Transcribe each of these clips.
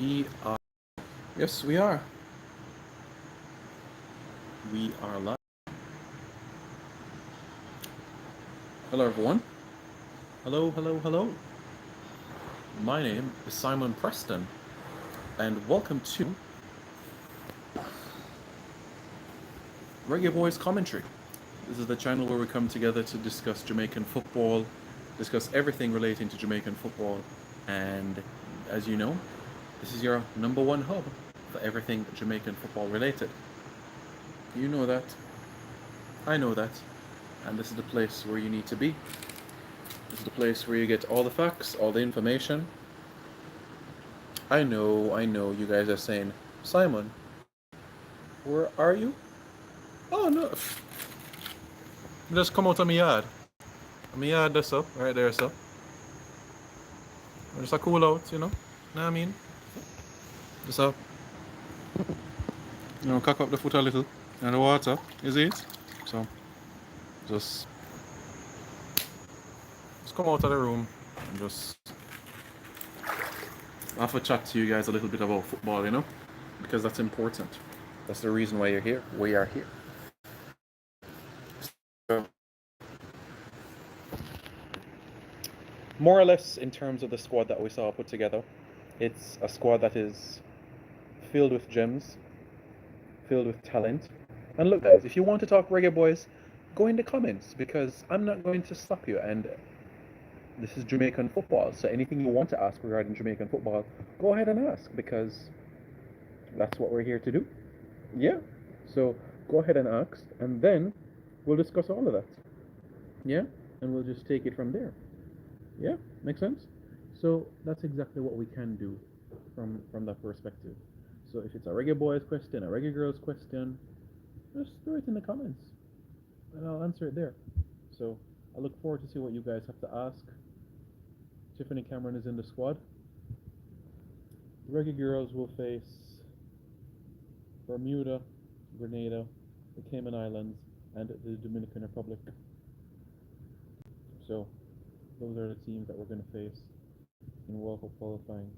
We are. Yes, we are. We are live. Hello, everyone. Hello, hello, hello. My name is Simon Preston, and welcome to Reggae Boys Commentary. This is the channel where we come together to discuss Jamaican football, discuss everything relating to Jamaican football, and as you know, this is your number one hub for everything Jamaican football related. You know that. I know that. And this is the place where you need to be. This is the place where you get all the facts, all the information. I know, you guys are saying, Simon, where are you? Oh, no. Just come out of my yard. My yard, that's up, right there, so. Just a cool out, you know? Know what I mean? Just up. Cock up the foot a little. And the water, is it? So, just come out of the room and just have a chat to you guys a little bit about football, you know? Because that's important. That's the reason why you're here. We are here. So, more or less in terms of the squad that we saw put together, it's a squad that is filled with gems, filled with talent. And look, guys, if you want to talk Reggae Boys, go in the comments because I'm not going to stop you. And this is Jamaican football, so anything you want to ask regarding Jamaican football, go ahead and ask because that's what we're here to do. Yeah, so go ahead and ask, and then we'll discuss all of that. Yeah, and we'll just take it from there. Yeah, makes sense. So that's exactly what we can do from that perspective. So if it's a Reggae Boys question, a Reggae Girls question, just throw it in the comments, and I'll answer it there. So I look forward to see what you guys have to ask. Tiffany Cameron is in the squad. The Reggae Girls will face Bermuda, Grenada, the Cayman Islands, and the Dominican Republic. So those are the teams that we're going to face in World Cup qualifying.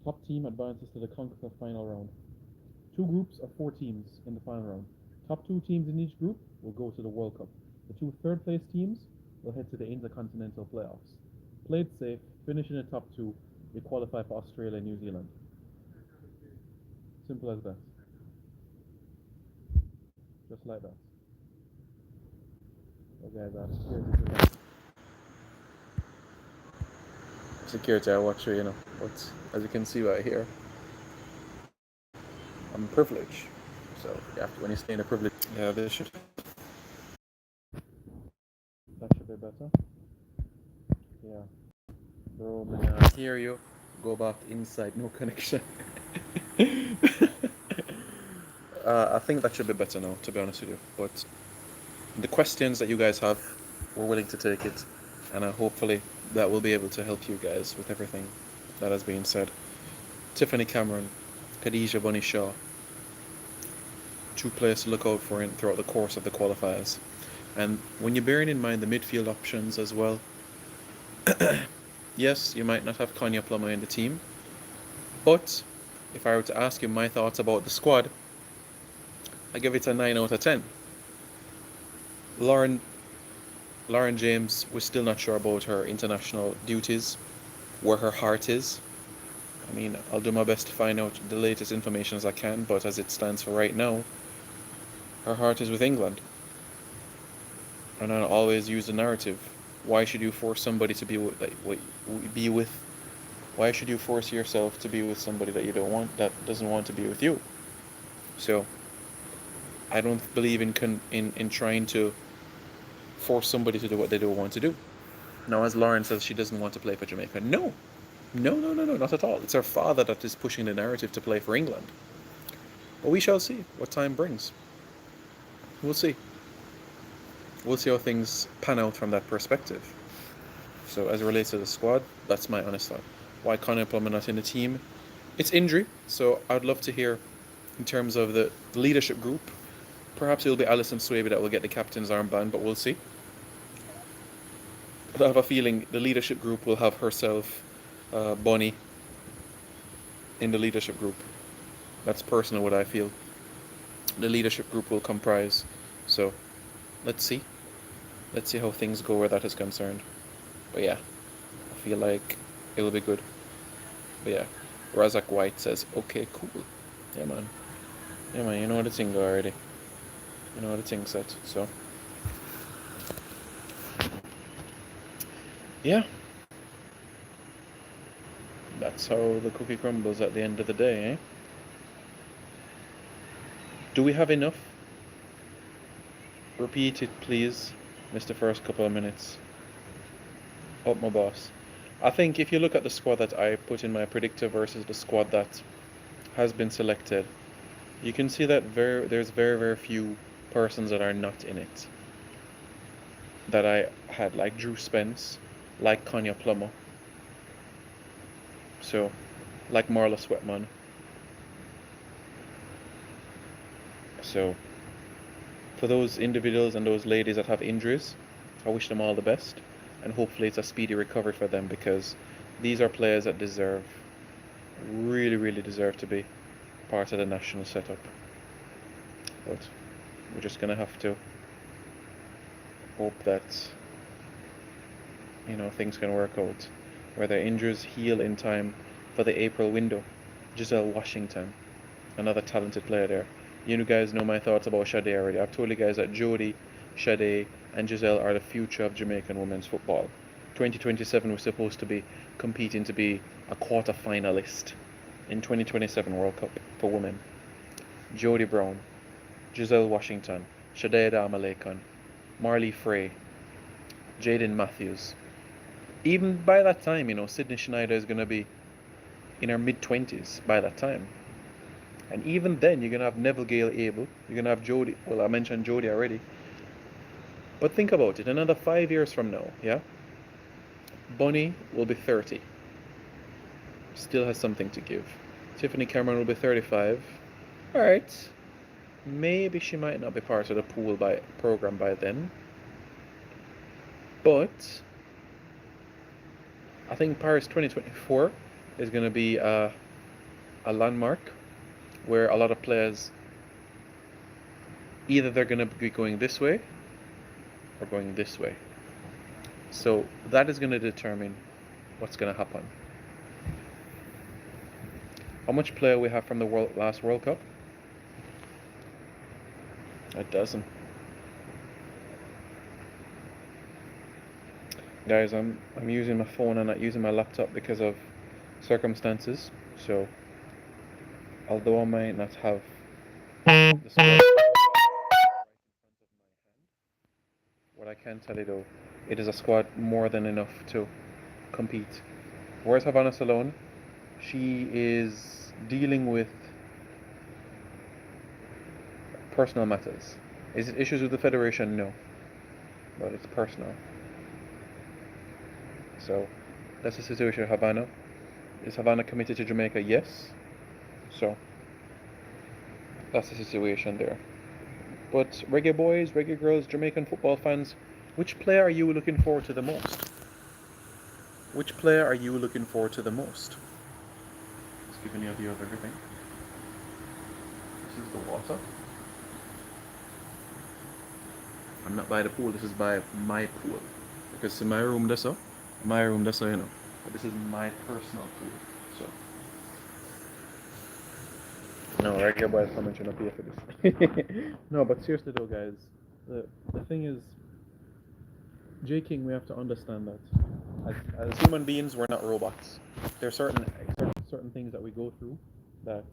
Top team advances to the CONCACAF final round. Two groups of 4 teams in the final round. Top 2 teams in each group will go to the World Cup. The 2 third-place teams will head to the Intercontinental Playoffs. Play it safe, finish in the top 2, they qualify for Australia and New Zealand. Simple as that. Just like that. Okay, security I watch you, but as you can see right here, I'm privileged. So you have to, when you stay in a privilege, yeah, that should be better. Yeah. Bro, man, I hear you. Go back inside, no connection. I think that should be better now, to be honest with you. But the questions that you guys have, we're willing to take it. And hopefully that will be able to help you guys with everything that has been said. Tiffany Cameron, Khadija Bunny Shaw, 2 players to look out for throughout the course of the qualifiers. And when you're bearing in mind the midfield options as well, yes, you might not have Konya Plummer in the team, but if I were to ask you my thoughts about the squad, I give it a 9 out of 10. Lauren James, we're still not sure about her international duties, where her heart is. I mean, I'll do my best to find out the latest information as I can, but as it stands for right now, her heart is with England. And I always use the narrative. Why should you force somebody to be with? Why should you force yourself to be with somebody that you don't want, that doesn't want to be with you? So, I don't believe in trying to force somebody to do what they don't want to do. Now, as Lauren says, she doesn't want to play for Jamaica. No, not at all. It's her father that is pushing the narrative to play for England. But we shall see what time brings. We'll see. We'll see how things pan out from that perspective. So as it relates to the squad, that's my honest thought. Why Conor Plummer not in the team? It's injury, so I'd love to hear in terms of the leadership group. Perhaps it'll be Alison Swaby that will get the captain's armband, but we'll see. But I have a feeling the leadership group will have herself, Bonnie, in the leadership group. That's personal what I feel. The leadership group will comprise. So let's see. Let's see how things go where that is concerned. But yeah, I feel like it will be good. But yeah, Razak White says, okay, cool. Yeah, man. Yeah, man, you know the thing already. You know the thing set. So, yeah, that's how the cookie crumbles at the end of the day, eh? Do we have enough? Repeat it, please. Missed the first couple of minutes. Up my boss. I think if you look at the squad that I put in my predictor versus the squad that has been selected, you can see that there's very few persons that are not in it. That I had, like Drew Spence, like Kanya Plummer, so like Marla Sweatman. So for those individuals and those ladies that have injuries, I wish them all the best, and hopefully it's a speedy recovery for them because these are players that deserve, really deserve to be part of the national setup. But we're just gonna have to hope that things can work out, where their injuries heal in time for the April window. Giselle Washington, another talented player there. You guys know my thoughts about Sade already. I've told you guys that Jodie, Sade, and Giselle are the future of Jamaican women's football. 2027 we're supposed to be competing to be a quarter finalist in 2027 World Cup for women. Jodie Brown, Giselle Washington, Sade Amalekan, Marley Frey, Jaden Matthews. Even by that time, Sydney Schneider is going to be in her mid-20s by that time. And even then, you're going to have Neville Gale Abel. You're going to have Jodie. Well, I mentioned Jodie already. But think about it. Another 5 years from now, yeah? Bonnie will be 30. Still has something to give. Tiffany Cameron will be 35. Alright. Maybe she might not be part of the pool program by then. But I think Paris 2024 is going to be a landmark where a lot of players, either they're going to be going this way or going this way. So that is going to determine what's going to happen. How much player we have from the last World Cup? A dozen. Guys, I'm using my phone and not using my laptop because of circumstances. So although I might not have the squad, what I can tell you though, it is a squad more than enough to compete. Where's Havana Salone? She is dealing with personal matters. Is it issues with the federation? No, but it's personal. So that's the situation of Havana. Is Havana committed to Jamaica? Yes. So that's the situation there. But Reggae Boys, Reggae Girls, Jamaican football fans, which player are you looking forward to the most? Which player are you looking forward to the most? Just giving you a view of everything. This is the water. I'm not by the pool, this is by my pool. Because in my room, that's so. My room, that's so, But this is my personal pool. So. No, Reggae Boys comment should not pay for this. No, but seriously though, guys, the thing is, J King, we have to understand that as human beings, we're not robots. There are certain things that we go through that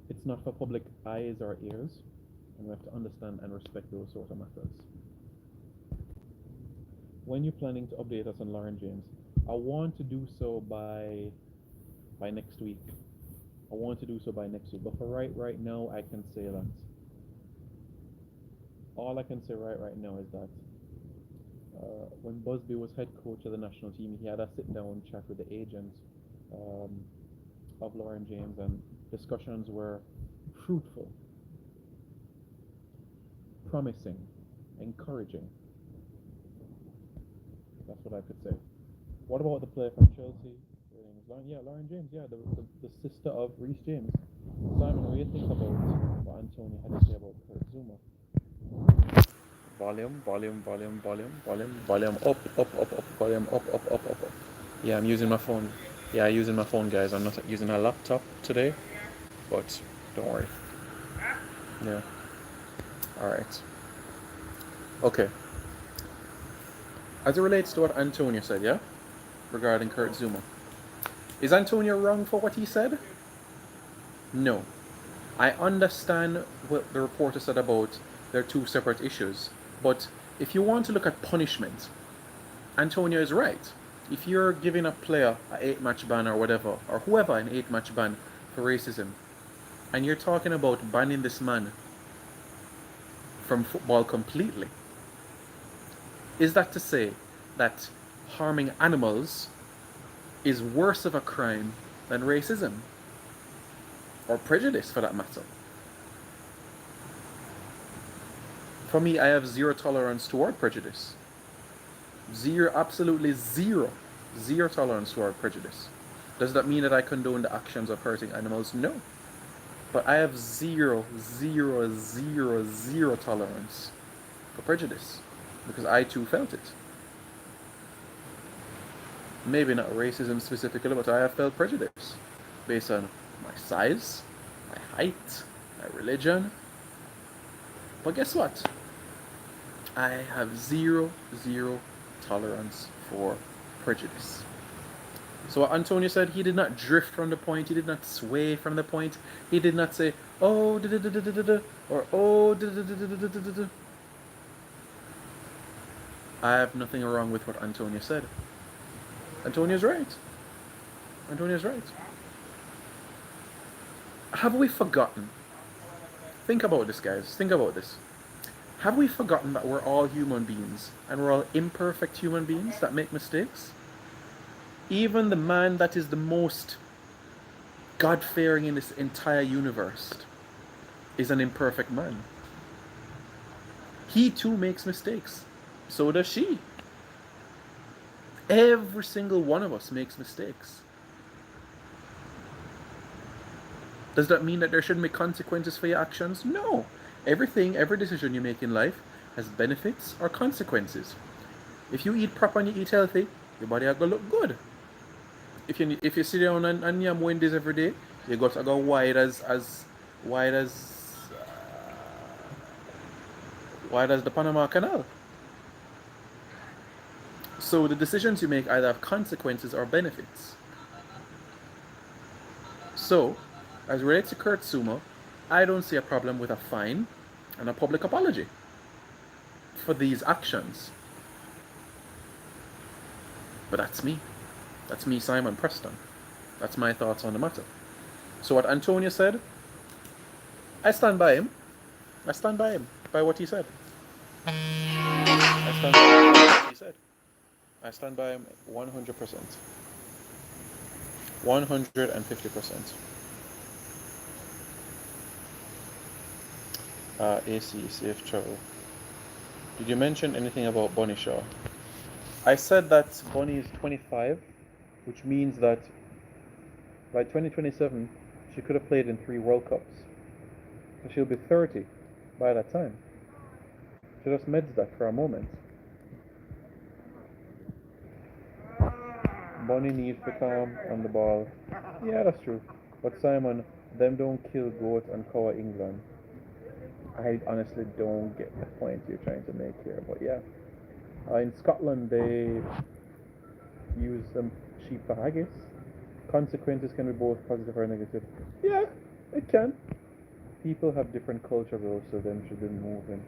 it's not for public eyes or ears, and we have to understand and respect those sort of matters. When you're planning to update us on Lauren James, I want to do so by next week. I want to do so by next week. But for right now, I can say that all I can say right now is that when Busby was head coach of the national team, he had a sit-down chat with the agent of Lauren James, and discussions were fruitful, promising, encouraging. That's what I could say. What about the player from Chelsea? Her name is Lauren James, yeah, the sister of Reese James. Simon, what do you think about what Antonio had to say about Kurt Zuma? Volume up, volume up. Yeah, I'm using my phone. Yeah, I'm using my phone, guys. I'm not using a laptop today, but don't worry. Yeah. All right. Okay. As it relates to what Antonio said, yeah, regarding Kurt Zuma, is Antonio wrong for what he said? No. I understand what the reporter said about their two separate issues, but if you want to look at punishment, Antonio is right. If you're giving a player an 8 match ban or whatever, or whoever an 8 match ban for racism, and you're talking about banning this man from football completely, is that to say that harming animals is worse of a crime than racism? Or prejudice for that matter? For me, I have zero tolerance toward prejudice. Zero, absolutely zero. Zero tolerance toward prejudice. Does that mean that I condone the actions of hurting animals? No. But I have zero tolerance for prejudice. Because I too felt it. Maybe not racism specifically, but I have felt prejudice. Based on my size, my height, my religion. But guess what? I have zero tolerance for prejudice. So what Antonio said, he did not drift from the point, he did not sway from the point, he did not say, oh, da da da da da da, or oh, da da da da da da da da. I have nothing wrong with what Antonio said. Antonio's right. Antonio's right. Have we forgotten? Think about this, guys. Think about this. Have we forgotten that we're all human beings and we're all imperfect human beings that make mistakes? Even the man that is the most God-fearing in this entire universe is an imperfect man. He too makes mistakes. So does she. Every single one of us makes mistakes. Does that mean that there shouldn't be consequences for your actions? No. Every decision you make in life has benefits or consequences. If you eat proper and you eat healthy, your body will go look good. If you sit down and yam Wendy's every day, you got to go wide as the Panama Canal. So the decisions you make either have consequences or benefits. So, as relates to Kurt Zuma, I don't see a problem with a fine and a public apology for these actions. But that's me. That's me, Simon Preston. That's my thoughts on the matter. So what Antonio said, I stand by him. I stand by him, by what he said. I stand by what he said. I stand by him 100%. 150%. AC, safe travel. Did you mention anything about Bunny Shaw? I said that Bunny is 25, which means that by 2027, she could have played in 3 World Cups. So she'll be 30 by that time. So just meds that for a moment. Bunny needs to calm on the ball. Yeah, that's true. But Simon, them don't kill goat and cow England. I honestly don't get the point you're trying to make here. But yeah, in Scotland they use them sheep for haggis. Consequences can be both positive or negative. Yeah, it can. People have different culture rules, so them should be moving.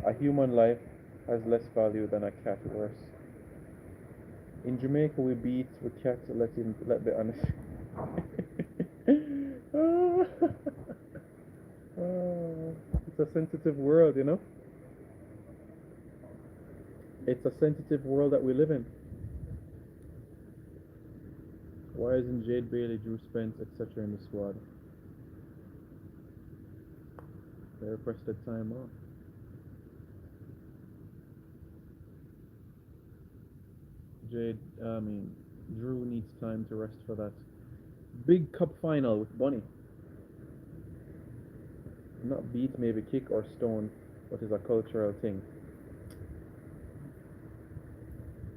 A human life has less value than a cat, worse. In Jamaica we beat with cats, let be honest. It's a sensitive world, you know? It's a sensitive world that we live in. Why isn't Jade Bailey, Drew Spence, etc. in the squad? They requested time off. Jade, Drew needs time to rest for that big cup final with Bunny. Not beat, maybe kick or stone, but is a cultural thing.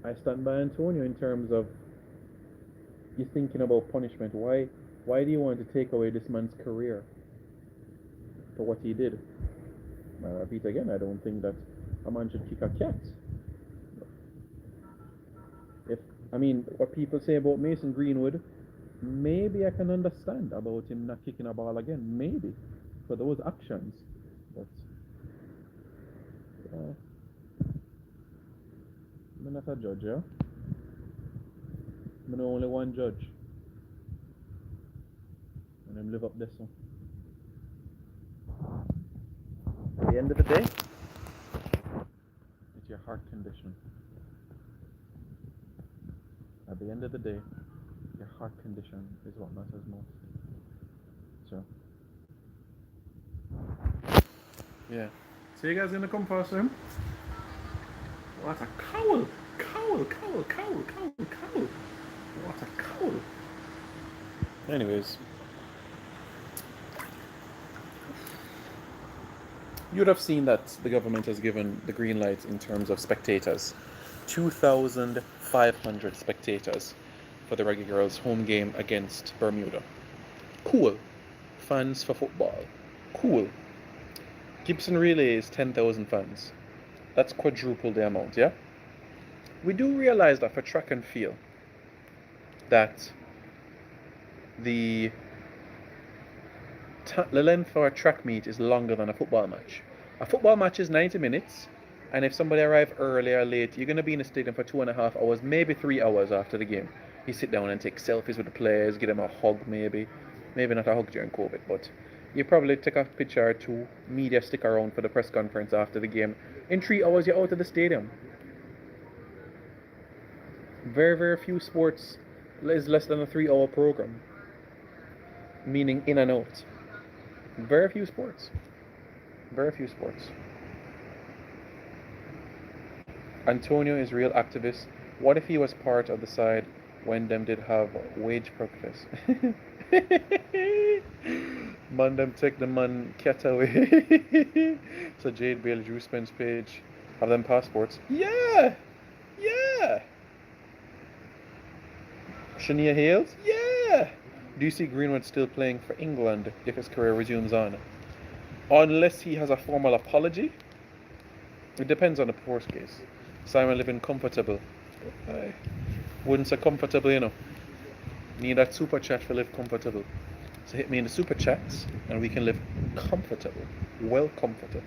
I stand by Antonio in terms of you thinking about punishment. Why do you want to take away this man's career for what he did? I repeat again, I don't think that a man should kick a cat. If I mean what people say about Mason Greenwood, maybe I can understand about him not kicking a ball again. Maybe for those actions, but I'm not a judge, yeah. I'm only one judge, and I'm live up this one. At the end of the day, it's your heart condition. At the end of the day, your heart condition is what matters most. So, yeah. So you guys gonna come past him? What a cowl! Cowl! Cowl! Cowl! Cowl! Cowl! What a cowl! Anyways, you'd have seen that the government has given the green light in terms of spectators. 2,500 spectators for the Reggae Girls home game against Bermuda. Cool. Fans for football. Cool. Gibson Relay is 10,000 fans. That's quadruple the amount, yeah? We do realize that for track and field, that the length for a track meet is longer than a football match. A football match is 90 minutes, and if somebody arrives early or late, you're going to be in the stadium for 2.5 hours, maybe 3 hours after the game. You sit down and take selfies with the players, give them a hug maybe. Maybe not a hug during COVID, but you probably take a picture or two, media stick around for the press conference after the game. In 3 hours, you're out of the stadium. Very, very few sports is less than a 3-hour program, meaning in and out. Very few sports. Very few sports. Antonio is real activist. What if he was part of the side when them did have wage protest? Man, them take the man cat away. So Jade Bale, Drew Spence page, have them passports. Yeah! Yeah! Shania Hales? Yeah! Do you see Greenwood still playing for England if his career resumes on? Unless he has a formal apology. It depends on the post case. Simon living comfortable. I wouldn't say comfortable, you know. Need that super chat to live comfortable. So hit me in the super chats and we can live comfortable. Well comfortable.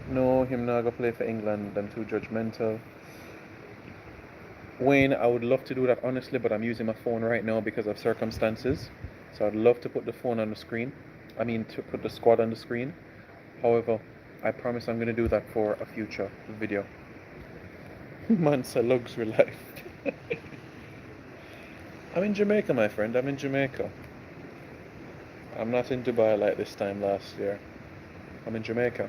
No, him not gonna play for England. Them too judgmental. Wayne, I would love to do that honestly, but I'm using my phone right now because of circumstances. So I'd love to put the phone on the screen. I mean, to put the squad on the screen. However, I promise I'm going to do that for a future video. Man's a luxury life. I'm in Jamaica, my friend. I'm in Jamaica. I'm not in Dubai like this time last year. I'm in Jamaica,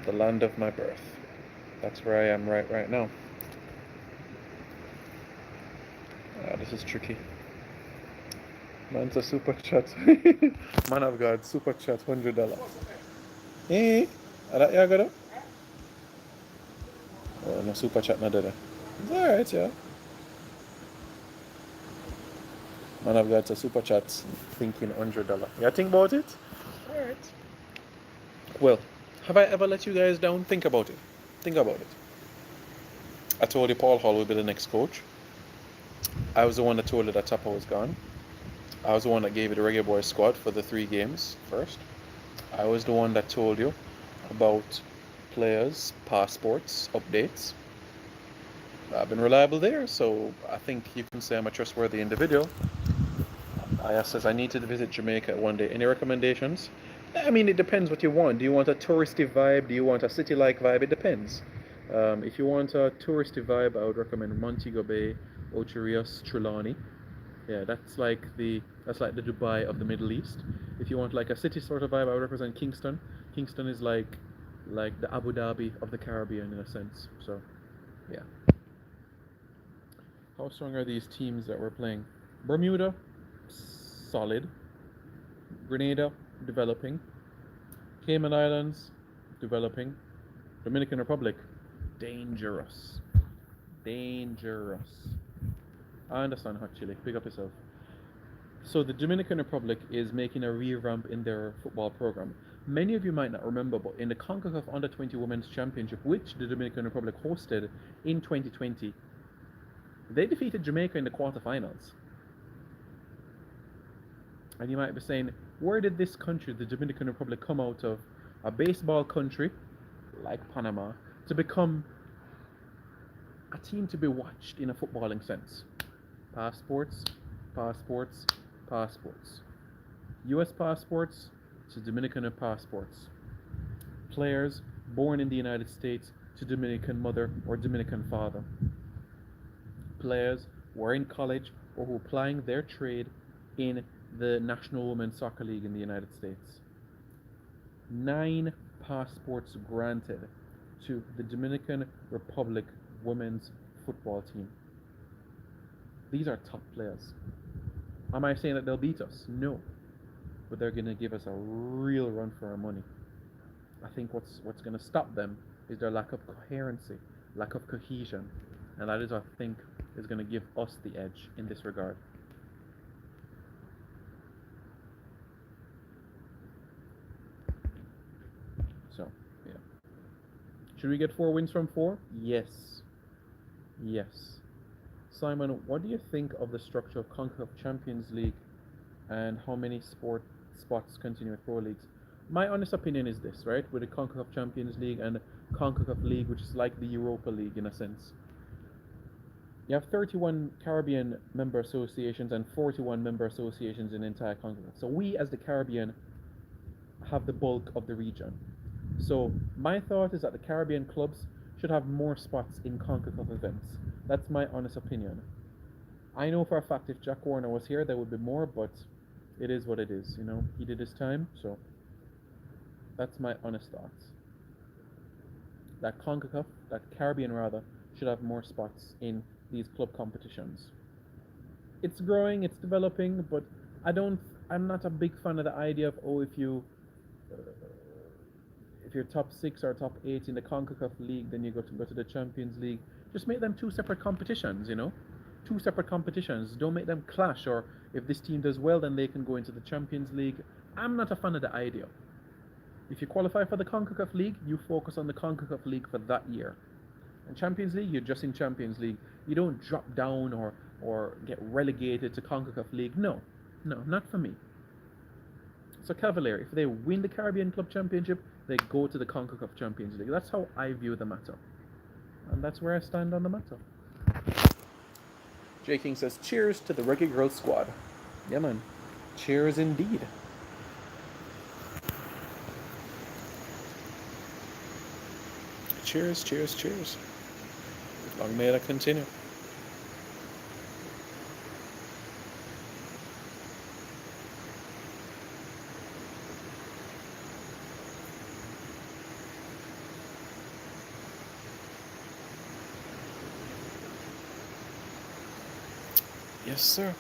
the land of my birth. That's where I am right now. This is tricky. Man's a super chat. Man of God, super chat, $100. Eh? Ada ya gado? Oh, no super chat na dada. It's alright, yeah. Man of God, a super chat thinking $100. Yeah, think about it? Alright. Well, have I ever let you guys down? Think about it. Think about it. I told you Paul Hall will be the next coach. I was the one that told you that Tapa was gone. I was the one that gave you the Reggae Boys squad for the 3 games first. I was the one that told you about players, passports, updates. I've been reliable there, so I think you can say I'm a trustworthy individual. I says I need to visit Jamaica one day. Any recommendations? I mean, it depends what you want. Do you want a touristy vibe? Do you want a city-like vibe? It depends. If you want a touristy vibe, I would recommend Montego Bay, Ocho Rios, Trelawney. Yeah, that's like the Dubai of the Middle East. If you want like a city sort of vibe, I would represent Kingston. Kingston is like the Abu Dhabi of the Caribbean in a sense. So, yeah. How strong are these teams that we're playing? Bermuda, solid. Grenada, developing. Cayman Islands, developing. Dominican Republic, dangerous. Dangerous. I understand, Hot Chili. Pick up yourself. So the Dominican Republic is making a revamp in their football program. Many of you might not remember, but in the CONCACAF Under 20 Women's Championship, which the Dominican Republic hosted in 2020, they defeated Jamaica in the quarterfinals. And you might be saying, where did this country, the Dominican Republic, come out of a baseball country like Panama to become a team to be watched in a footballing sense? Passports, passports, passports. US passports to Dominican passports. Players born in the United States to Dominican mother or Dominican father. Players who are in college or who are applying their trade in the National Women's Soccer League in the United States. 9 passports granted to the Dominican Republic women's football team. These are top players. Am I saying that they'll beat us? No. But they're going to give us a real run for our money. I think what's going to stop them is their lack of coherency, lack of cohesion. And that is, I think, is going to give us the edge in this regard. So, yeah. Should we get 4 wins from 4? Yes. Yes. Simon, what do you think of the structure of CONCACAF Champions League and how many spots continue at Pro Leagues? My honest opinion is this, right? With the CONCACAF Champions League and the CONCACAF League, which is like the Europa League in a sense. You have 31 Caribbean member associations and 41 member associations in the entire CONCACAF. So we, as the Caribbean, have the bulk of the region. So my thought is that the Caribbean clubs should have more spots in CONCACAF events. That's my honest opinion. I know for a fact if Jack Warner was here, there would be more, but it is what it is, you know. He did his time, so that's my honest thoughts. That CONCACAF, that Caribbean rather, should have more spots in these club competitions. It's growing, it's developing, but I'm not a big fan of the idea of, if you're top 6 or top 8 in the CONCACAF League, then you go to the Champions League. Just make them 2 separate competitions, you know? 2 separate competitions. Don't make them clash, or if this team does well, then they can go into the Champions League. I'm not a fan of the idea. If you qualify for the CONCACAF League, you focus on the CONCACAF League for that year. And Champions League, you're just in Champions League. You don't drop down or get relegated to CONCACAF League. No, not for me. So Cavalier, if they win the Caribbean Club Championship, they go to the CONCACAF Champions League. That's how I view the matter. And that's where I stand on the matter. J King says, cheers to the Reggae Girls squad. Yeah, man. Cheers indeed. Cheers, cheers, cheers. Long may it continue. Yes, sir.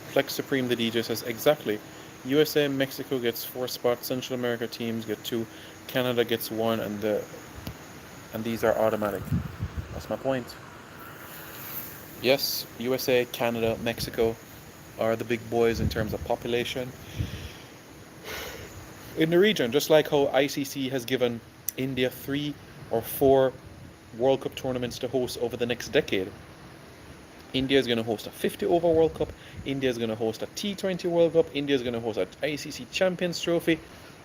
Flex Supreme, the DJ, says, exactly. USA and Mexico gets 4 spots, Central America teams get 2, Canada gets 1, and these are automatic. That's my point. Yes, USA, Canada, Mexico are the big boys in terms of population in the region, just like how ICC has given India 3 or 4 World Cup tournaments to host over the next decade. India is going to host a 50 over World Cup. India is going to host a T20 World Cup. India is going to host an ICC Champions Trophy.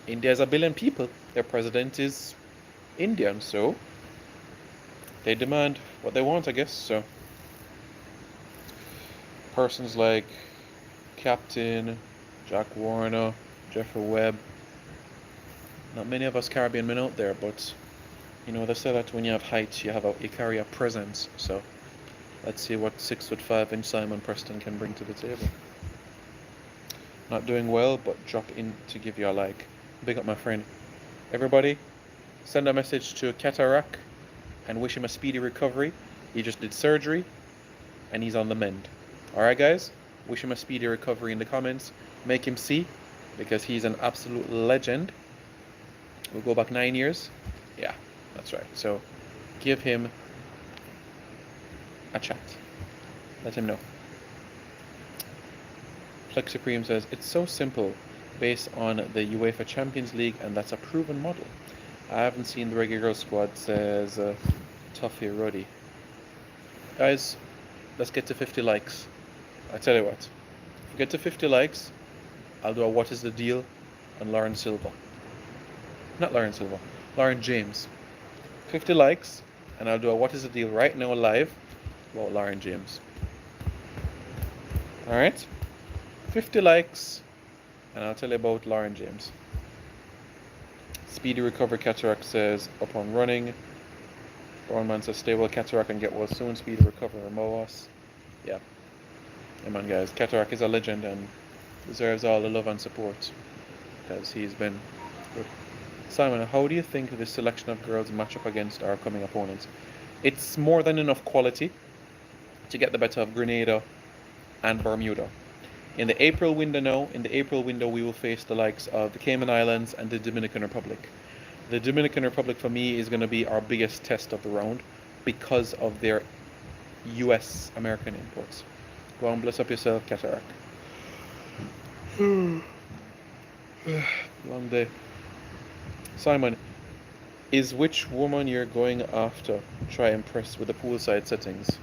India is 1 billion people. Their president is Indian, so they demand what they want, I guess. So persons like Captain, Jack Warner, Jeffrey Webb, not many of us Caribbean men out there, but you know, they say that when you have height, you carry a presence. So let's see what 6'5" Simon Preston can bring to the table. Not doing well, but drop in to give you a like. Big up, my friend. Everybody, send a message to Cataract and wish him a speedy recovery. He just did surgery and he's on the mend. Alright, guys? Wish him a speedy recovery in the comments. Make him see, because he's an absolute legend. We'll go back 9 years. Yeah, that's right. So give him a chat. Let him know. Flex Supreme says, it's so simple based on the UEFA Champions League, and that's a proven model. I haven't seen the Reggae Girls squad, says Tuffy Ruddy. Guys, let's get to 50 likes. I tell you what, if we get to 50 likes, I'll do a what is the deal on Lauren Silva. Not Lauren Silva, Lauren James. 50 likes, and I'll do a what is the deal right now live about Lauren James. Alright? 50 likes, and I'll tell you about Lauren James. Speedy recovery cataract says, upon running. Brownman says, stay well cataract and get well soon. Speedy recovery Moas. Yeah. Come on, guys. Cataract is a legend and deserves all the love and support because he's been good. Simon, how do you think this selection of girls match up against our coming opponents? It's more than enough quality to get the better of Grenada and Bermuda. In the April window we will face the likes of the Cayman Islands and the Dominican Republic. The Dominican Republic for me is going to be our biggest test of the round because of their US American imports. Go on, bless up yourself, cataract. Long day. Simon, is which woman you're going after try impress with the poolside settings?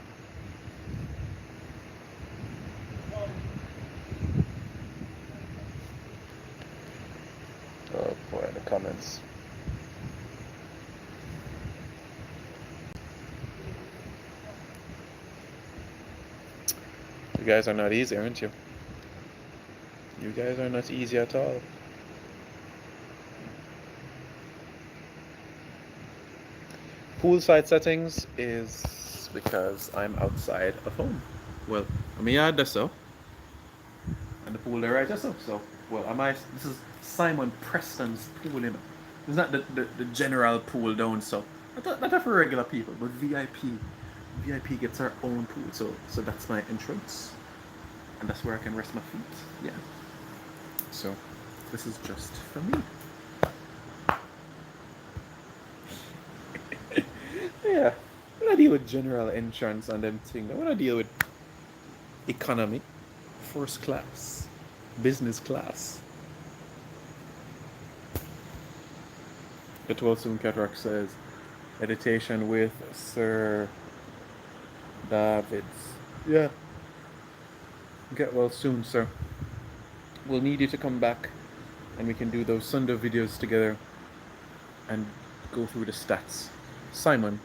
Oh boy, the comments. You guys are not easy, aren't you? You guys are not easy at all. Poolside settings is because I'm outside of home. Well, I'm yard there so. And the pool there right there so. Well, this is Simon Preston's pool, you know. It's not the general pool down so. Not for regular people, but VIP gets our own pool, so that's my entrance. And that's where I can rest my feet. Yeah. So this is just for me. Yeah. When I deal with general entrance and them things, when I deal with economy, first class, business class. It will soon cataract says meditation with Sir Davids. Yeah. Get well soon, sir. We'll need you to come back and we can do those Sunday videos together and go through the stats. Simon,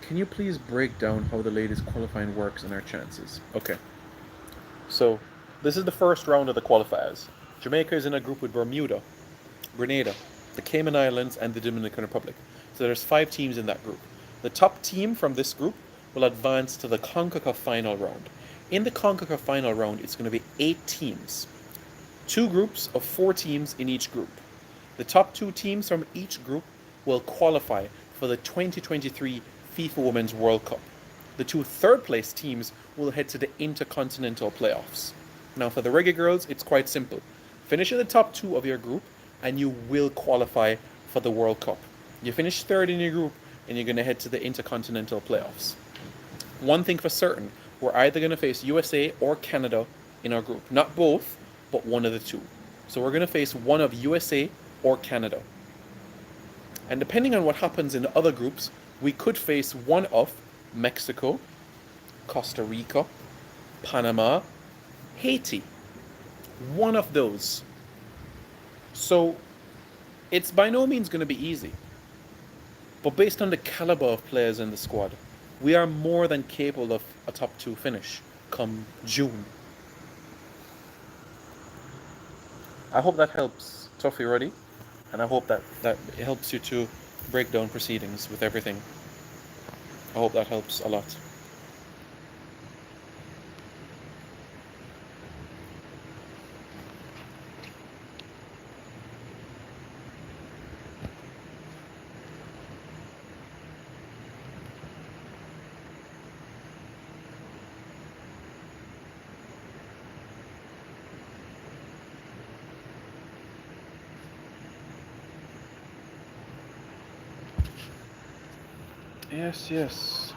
can you please break down how the ladies qualifying works and our chances? Okay. So, this is the first round of the qualifiers. Jamaica is in a group with Bermuda, Grenada, the Cayman Islands, and the Dominican Republic. So there's 5 teams in that group. The top team from this group will advance to the CONCACAF final round. In the CONCACAF final round, it's going to be 8 teams. 2 groups of 4 teams in each group. The top 2 teams from each group will qualify for the 2023 FIFA Women's World Cup. The 2 third-place teams will head to the Intercontinental Playoffs. Now, for the Reggae Girls, it's quite simple. Finish in the top 2 of your group, and you will qualify for the World Cup. You finish 3rd in your group, and you're going to head to the Intercontinental Playoffs. One thing for certain, we're either going to face USA or Canada in our group. Not both, but one of the 2. So we're going to face one of USA or Canada. And depending on what happens in the other groups, we could face one of Mexico, Costa Rica, Panama, Haiti. One of those. So it's by no means going to be easy. But based on the caliber of players in the squad, we are more than capable of a top 2 finish come June. I hope that helps, Tuffy Ruddy, and I hope that helps you to break down proceedings with everything. I hope that helps a lot. Yes, yes.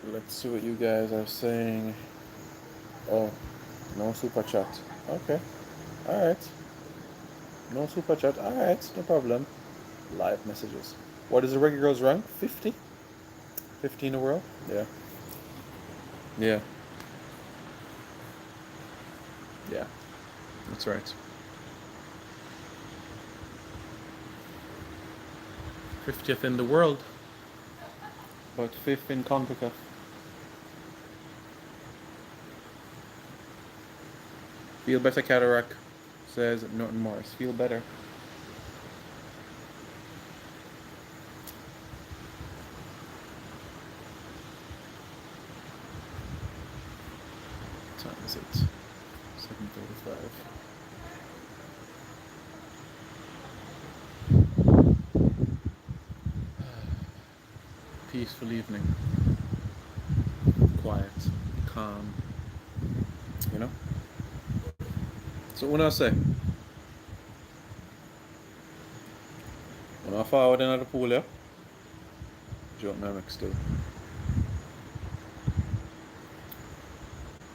Let's see what you guys are saying. Oh, no super chat. Okay. Alright. No super chat. Alright, no problem. Live messages. What is the Reggae Girls rank? 50? 50 in the world? Yeah. Yeah. Yeah. That's right. 50th in the world, but 5th in CONCACAF. Feel better, Cataract, says Norton Morris. Feel better. What time is it? 7:35. Peaceful evening. Quiet. Calm. You know? So when I say, when I forward into the pool, yeah? Joke mimic still.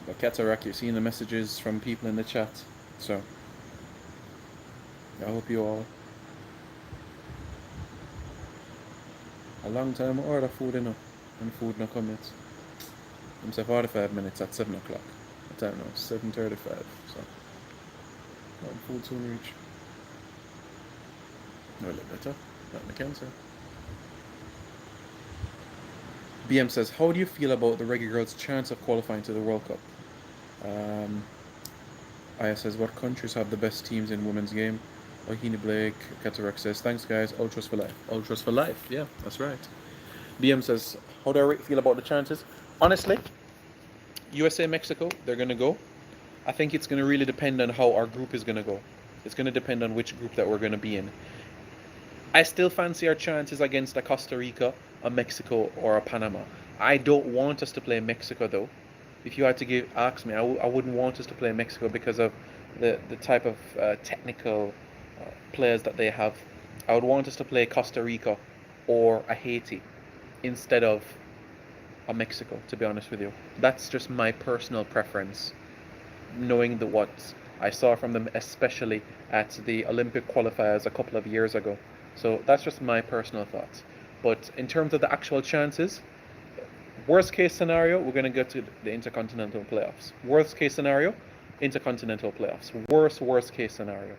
But Cataract, you're seeing the messages from people in the chat. So, I hope you all a long time order food enough and food not come yet. I'm say 45 minutes at 7 o'clock. What time now? 7:35. So food soon reach. No, a little better. Not in the cancer. BM says, how do you feel about the Reggae Girls' chance of qualifying to the World Cup? Aya says, what countries have the best teams in women's game? Ohini Blake, Cataract says, thanks guys, Ultras for life. Ultras for life, yeah, that's right. BM says, how do I feel about the chances? Honestly, USA, Mexico, they're going to go. I think it's going to really depend on how our group is going to go. It's going to depend on which group that we're going to be in. I still fancy our chances against a Costa Rica, a Mexico, or a Panama. I don't want us to play Mexico though. If you had to ask me, I wouldn't want us to play Mexico because of the type of technical players that they have. I would want us to play Costa Rica or a Haiti instead of a Mexico, to be honest with you. That's just my personal preference, knowing what I saw from them, especially at the Olympic qualifiers a couple of years ago. So that's just my personal thoughts. But in terms of the actual chances, worst case scenario, we're going to go to the Intercontinental playoffs. Worst case scenario, Intercontinental playoffs. Worst case scenario.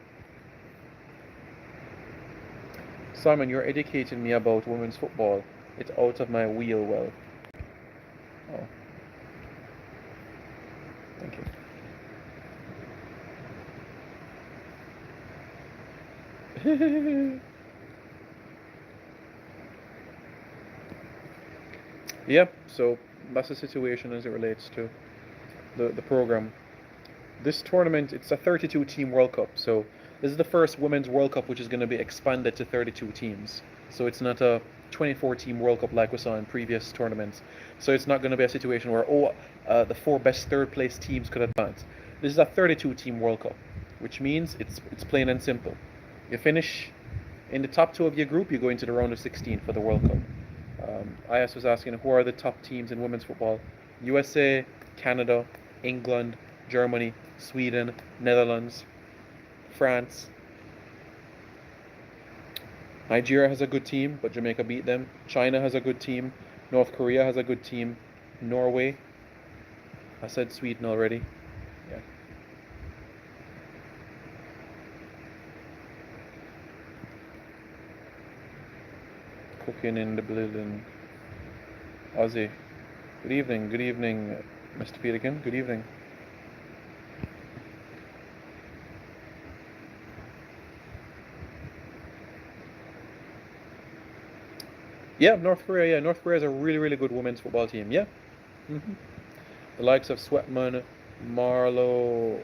Simon, you're educating me about women's football. It's out of my wheel well. Oh. Thank you. Yeah, so that's the situation as it relates to the program. This tournament, it's a 32 team World Cup, so this is the first Women's World Cup which is going to be expanded to 32 teams. So it's not a 24 team World Cup like we saw in previous tournaments. So it's not going to be a situation where, the 4 best third place teams could advance. This is a 32 team World Cup, which means it's plain and simple. You finish in the top 2 of your group, you go into the round of 16 for the World Cup. IS was asking, who are the top teams in women's football? USA, Canada, England, Germany, Sweden, Netherlands, France. Nigeria has a good team, but Jamaica beat them. China has a good team. North Korea has a good team. Norway. I said Sweden already. Yeah. Cooking in the building. Ozzy. Good evening, Mr. Peterkin. Good evening. Yeah, North Korea. Yeah, North Korea is a really good women's football team. Yeah. Mm-hmm. The likes of Sweatman, Marlowe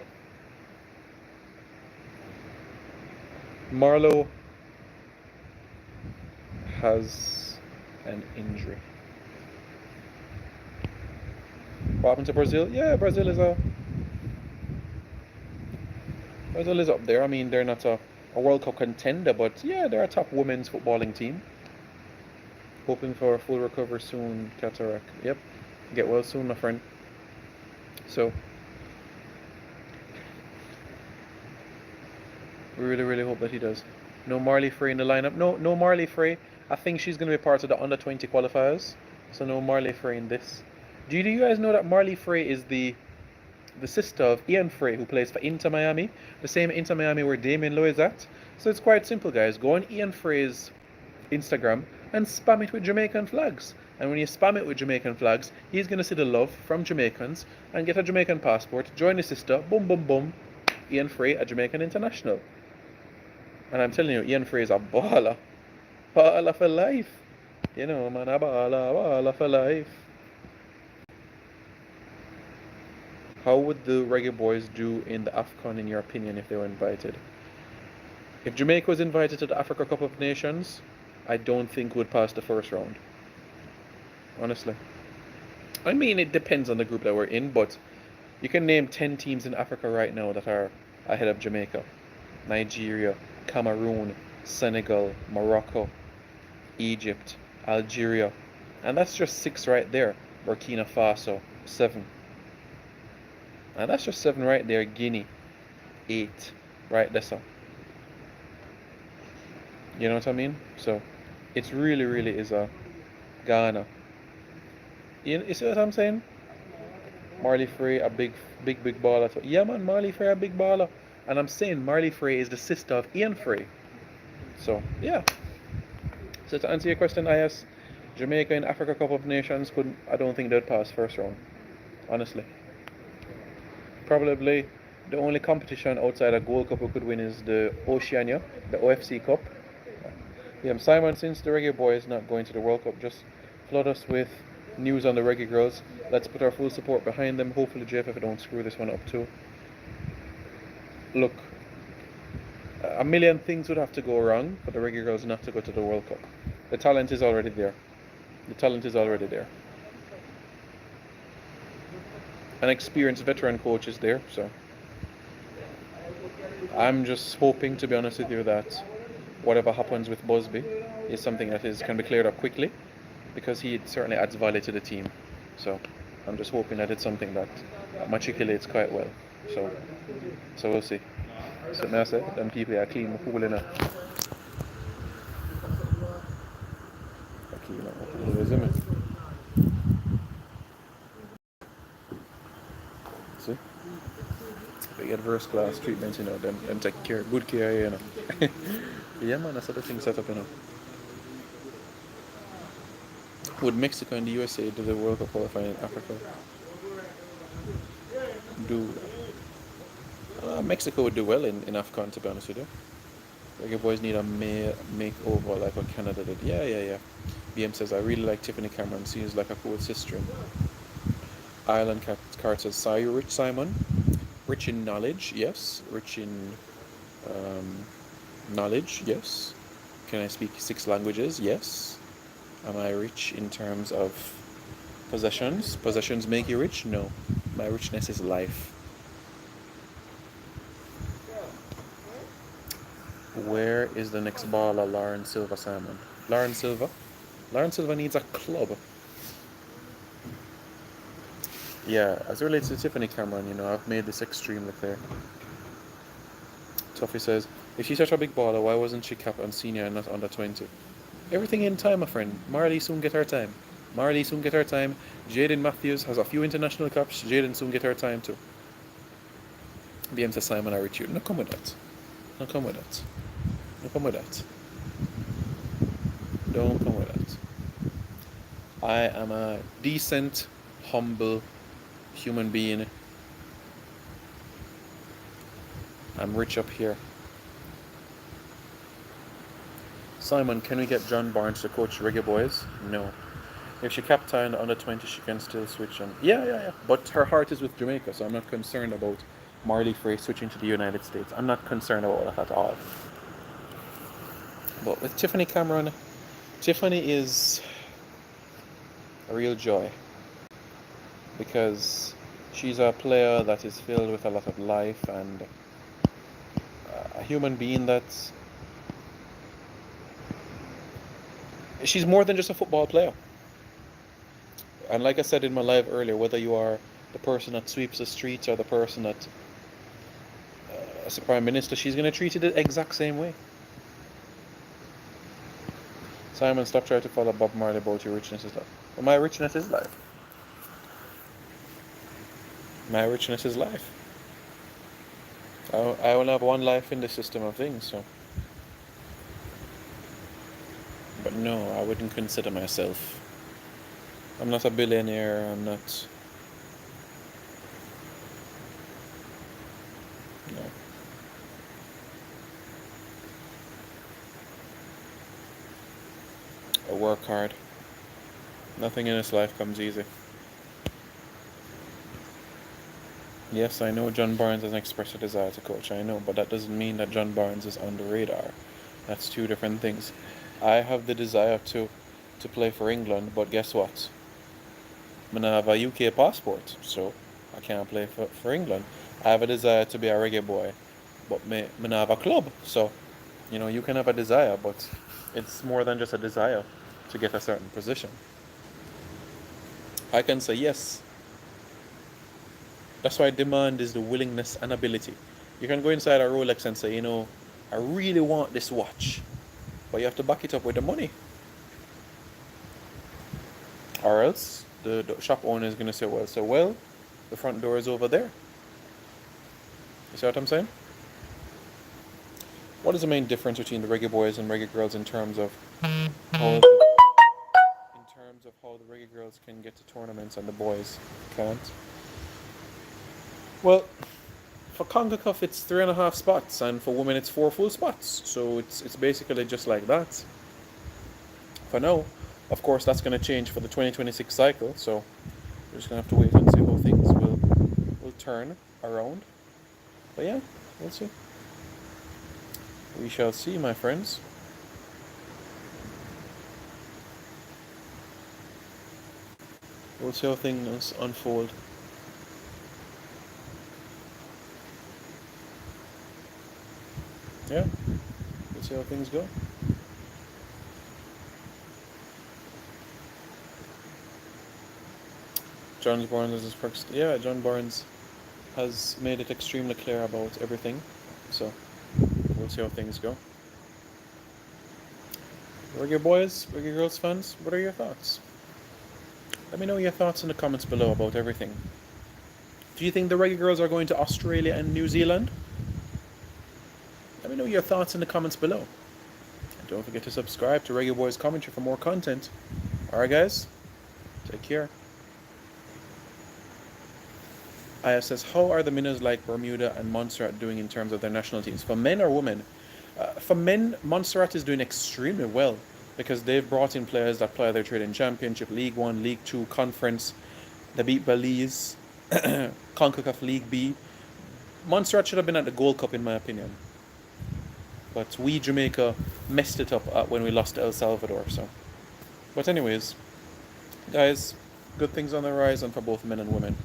has an injury. What happened to Brazil? Yeah, Brazil is up there. I mean, they're not a World Cup contender, but yeah, they're a top women's footballing team. Hoping for a full recovery soon, cataract. Yep. Get well soon, my friend. So, we really, really hope that he does. No Marley Frey in the lineup. No Marley Frey. I think she's going to be part of the under 20 qualifiers. So no Marley Frey in this. Do you guys know that Marley Frey is the sister of Ian Frey, who plays for Inter Miami, the same Inter Miami where Damian Lowe is at? So it's quite simple, guys. Go on Ian Frey's Instagram and spam it with Jamaican flags. And when you spam it with Jamaican flags, he's going to see the love from Jamaicans and get a Jamaican passport, join his sister, boom, boom, boom, Ian Frey, a Jamaican international. And I'm telling you, Ian Frey is a baller. Baller for life. You know, man, a baller for life. How would the Reggae Boys do in the AFCON, in your opinion, if they were invited? If Jamaica was invited to the Africa Cup of Nations, I don't think would pass the first round. Honestly. I mean, it depends on the group that we're in, but you can name 10 teams in Africa right now that are ahead of Jamaica. Nigeria, Cameroon, Senegal, Morocco, Egypt, Algeria. And that's just 6 right there. Burkina Faso, 7. And that's just 7 right there. Guinea, 8. Right there, so. You know what I mean? So, it's really, really is a Ghana. You see what I'm saying? Marley Frey, a big baller. So, yeah, man, Marley Frey, a big baller. And I'm saying Marley Frey is the sister of Ian Frey. So, yeah. So, to answer your question, IS, Jamaica in Africa Cup of Nations, I don't think they'd pass first round. Honestly. Probably the only competition outside of Gold Cup we could win is the Oceania, the OFC Cup. Yeah, Simon, since the Reggae Boys not going to the World Cup, just flood us with news on the Reggae Girls. Let's put our full support behind them. Hopefully JFF don't screw this one up too. Look, a million things would have to go wrong for the Reggae Girls not to go to the World Cup. The talent is already there. The talent is already there. An experienced veteran coach is there, so I'm just hoping, to be honest with you, that whatever happens with Busby is something that can be cleared up quickly, because he certainly adds value to the team. So I'm just hoping that it's something that matriculates quite well. So we'll see. So now I said, them people are clean the pool enough. Clean up the pool, isn't it? See? They get first class treatment, you know, them take good care, you know. Yeah, man, that's the thing set up, you know. Would Mexico and the USA do the World Cup qualifying in Africa? Mexico would do well in AFCON, to be honest with you. Reggae Boys need a makeover like what Canada did. Yeah. BM says, I really like Tiffany Cameron. Seems like a cool sister. Ireland Card says, sorry, Rich Simon. Rich in knowledge, yes. Rich in knowledge, yes. Can I speak 6 languages? Yes. Am I rich in terms of possessions? Possessions make you rich? No. My richness is life. Where is the next baller, Lauren Silva Simon? Lauren Silva? Lauren Silva needs a club. Yeah, as it relates to Tiffany Cameron, you know, I've made this extremely clear. Tuffy says, if she's such a big baller, why wasn't she capped on senior and not under 20? Everything in time, my friend. Marley soon get her time. Jaden Matthews has a few international caps. Jaden soon get her time too. BM says, Simon, I reach you. No come with that. Don't come with that. I am a decent, humble human being. I'm rich up here. Simon, can we get John Barnes to coach Reggae Boys? No. If she captained under 20, she can still switch on. Yeah. But her heart is with Jamaica, so I'm not concerned about Marley Frey switching to the United States. I'm not concerned about that at all. But with Tiffany Cameron, Tiffany is a real joy, because she's a player that is filled with a lot of life and a human being that She's more than just a football player. And like I said in my live earlier, whether you are the person that sweeps the streets or the person that, as a prime minister, she's going to treat it the exact same way. Simon, stop trying to follow Bob Marley about your richness is life. Well, my richness is life. My richness is life. I only have one life in the system of things, so. But no, I wouldn't consider myself. I'm not a billionaire, I'm not. No. I work hard. Nothing in this life comes easy. Yes, I know John Barnes has expressed a desire to coach, I know, but that doesn't mean that John Barnes is on the radar. That's two different things. I have the desire to play for England, but guess what? I have a UK passport, so I can't play for England. I have a desire to be a reggae boy, but I have a club, so you can have a desire, but it's more than just a desire to get a certain position. I can say yes. That's why demand is the willingness and ability. You can go inside a Rolex and say, I really want this watch, but you have to back it up with the money. Or else the shop owner is going to say, well, the front door is over there. You see what I'm saying? What is the main difference between the Reggae Boys and Reggae Girls in terms of how the Reggae Girls can get to tournaments and the boys can't? Well, for CONCACAF it's 3.5 spots, and for women it's 4 full spots. So it's basically just like that. For now, of course, that's going to change for the 2026 cycle. So we're just going to have to wait and see how things will turn around. But yeah, we'll see. We shall see, my friends. We'll see how things unfold. Yeah, we'll see how things go. John Barnes is first. Yeah, John Barnes has made it extremely clear about everything. So we'll see how things go. Reggae Boys, Reggae Girls fans, what are your thoughts? Let me know your thoughts in the comments below about everything. Do you think the Reggae Girls are going to Australia and New Zealand? Let me know your thoughts in the comments below. And don't forget to subscribe to Reggae Boys Commentary for more content. Alright guys, take care. I says, how are the minnows like Bermuda and Montserrat doing in terms of their national teams? For men or women? For men, Montserrat is doing extremely well because they've brought in players that play their trade in Championship, League 1, League 2, Conference. They beat Belize, CONCACAF League B. Montserrat should have been at the Gold Cup in my opinion. But we, Jamaica, messed it up when we lost to El Salvador. So, but anyways, guys, good things on the horizon for both men and women.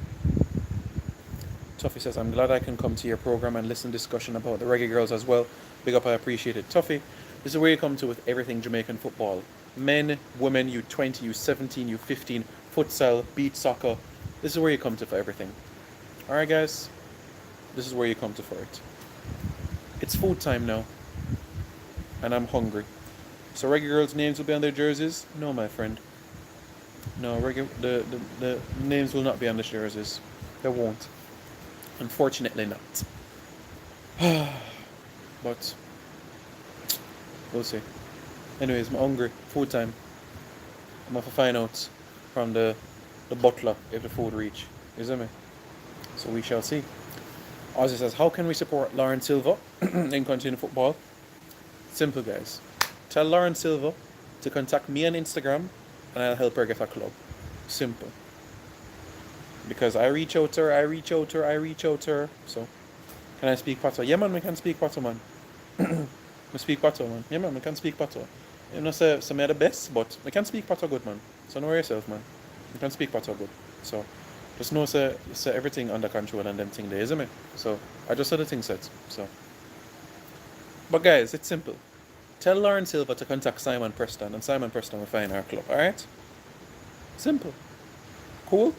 Tuffy says, I'm glad I can come to your program and listen to discussion about the Reggae Girls as well. Big up, I appreciate it. Tuffy, this is where you come to with everything Jamaican football. Men, women, U20, U17, U15, futsal, beach soccer. This is where you come to for everything. Alright guys, this is where you come to for it. It's food time now. And I'm hungry. So Reggae Girls' names will be on their jerseys? No, my friend. No, the names will not be on the jerseys. They won't. Unfortunately not. But we'll see. Anyways, I'm hungry. Food time. I'm going to find out from the butler if the food reach. You see me? So we shall see. Ozzy says, how can we support Lauren Silva in continuing football? Simple, guys. Tell Lauren Silva to contact me on Instagram and I'll help her get a club. Simple. Because I reach out to her. So, can I speak Patois? Yeah, man, we can speak Patois, man. We speak Patois, man. Yeah, man, we can speak Patois. You know, say me the best, but we can speak Patois good, man. So, know yourself, man. We can speak Patois good. So, just know, say everything under control and them thing there, isn't it? So, I just said the thing set. So, but guys, it's simple. Tell Lauren Silva to contact Simon Preston, and Simon Preston will find our club. All right? Simple. Cool.